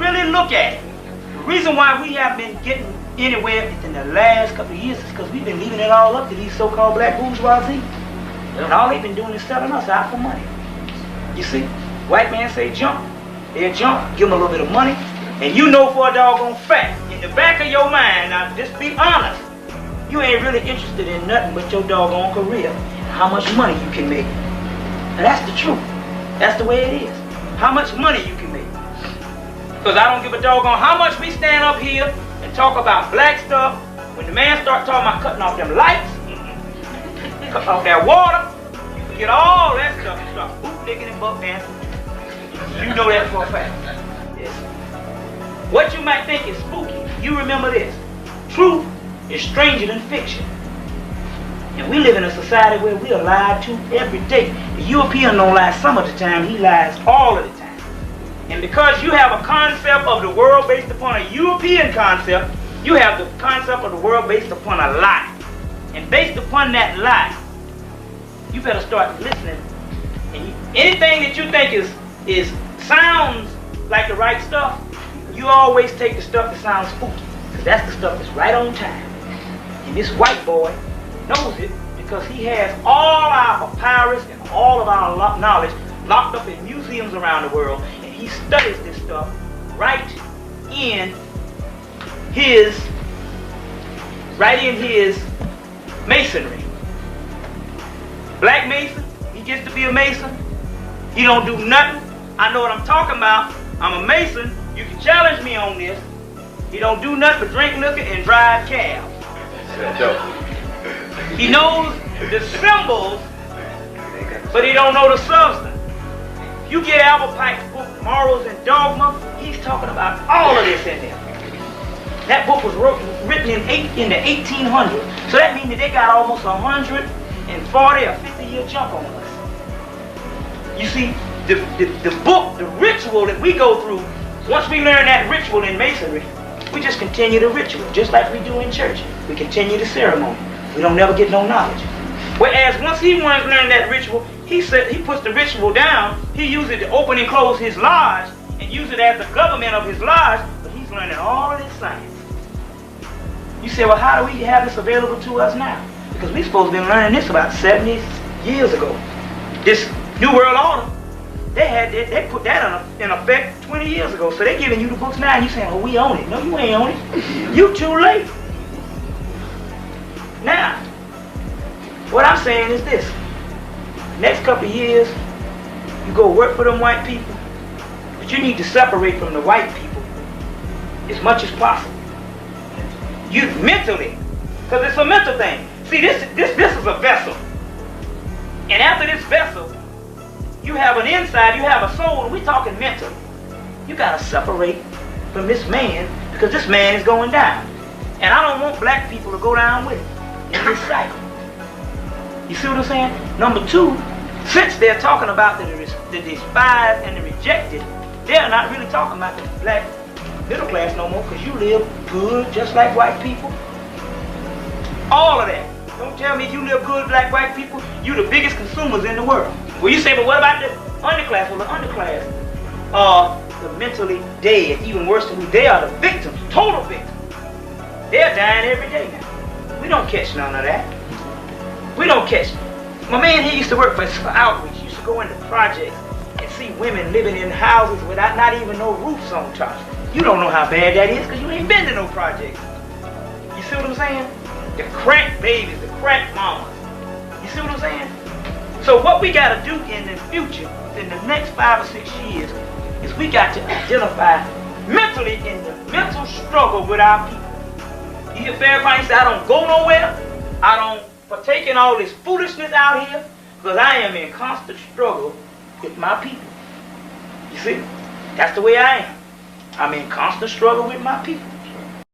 really look at it, the reason why we haven't been getting anywhere in the last couple of years is because we've been leaving it all up to these so-called black bourgeoisie. And all they've been doing is selling us out for money. You see, white man say jump, they'll jump, give them a little bit of money, and you know for a doggone fact, in the back of your mind, now just be honest, you ain't really interested in nothing but your doggone career, and how much money you can make. And that's the truth. That's the way it is. How much money you can make. Because I don't give a doggone how much we stand up here and talk about black stuff. When the man start talking about cutting off them lights, cutting off that water, you forget all that stuff and start bootlicking and buck dancing. You know that for a fact. Yes. What you might think is spooky, you remember this. Truth is stranger than fiction. And we live in a society where we are lied to every day. The European don't lie some of the time, he lies all of the time. And because you have a concept of the world based upon a European concept, you have the concept of the world based upon a lie. And based upon that lie, you better start listening. And anything that you think is sounds like the right stuff, you always take the stuff that sounds spooky. Because that's the stuff that's right on time. And this white boy knows it because he has all our papyrus and all of our knowledge locked up in museums around the world, and he studies this stuff right in his masonry. Black Mason, he gets to be a Mason. He don't do nothing. I know what I'm talking about. I'm a Mason. You can challenge me on this. He don't do nothing but drink liquor and drive cabs. He knows the symbols, but he don't know the substance. You get Albert Pike's book, Morals and Dogma, he's talking about all of this in there. That book was written in the 1800s. So that means that they got almost 140 or 50 year jump on us. You see, the book, the ritual that we go through, once we learn that ritual in Masonry, we just continue the ritual, just like we do in church. We continue the ceremony. We don't never get no knowledge. Whereas once he wants to learn that ritual, he puts the ritual down, he uses it to open and close his lodge, and use it as the government of his lodge, but he's learning all of this science. You say, well, how do we have this available to us now? Because we're supposed to be learning this about 70 years ago. This New World Order, they put that in effect 20 years ago. So they're giving you the books now and you saying, oh, we own it. No, you ain't own it. You too late. Now, what I'm saying is this. Next couple of years, you go work for them white people, but you need to separate from the white people as much as possible. You mentally, because it's a mental thing. See, this is a vessel. And after this vessel, you have an inside, you have a soul, and we're talking mental. You gotta separate from this man, because this man is going down. And I don't want black people to go down with it in this cycle. You see what I'm saying? Number two, since they're talking about the despised and the rejected, they're not really talking about the black middle class no more, because you live good just like white people. All of that. Don't tell me you live good like white people, you the biggest consumers in the world. Well, you say, but what about the underclass? Well, the underclass are the mentally dead, even worse than we. They are the victims, total victims. They're dying every day now. We don't catch none of that. We don't catch. My man, he used to work for outreach. He used to go into projects and see women living in houses without not even no roofs on top. You don't know how bad that is because you ain't been to no projects. You see what I'm saying? The crack babies, the crack mamas. You see what I'm saying? So what we got to do in the future, in the next 5 or 6 years, is we got to identify mentally in the mental struggle with our people. You hear Farrakhan say, I don't go nowhere. I don't partake in all this foolishness out here because I am in constant struggle with my people. You see? That's the way I am. I'm in constant struggle with my people.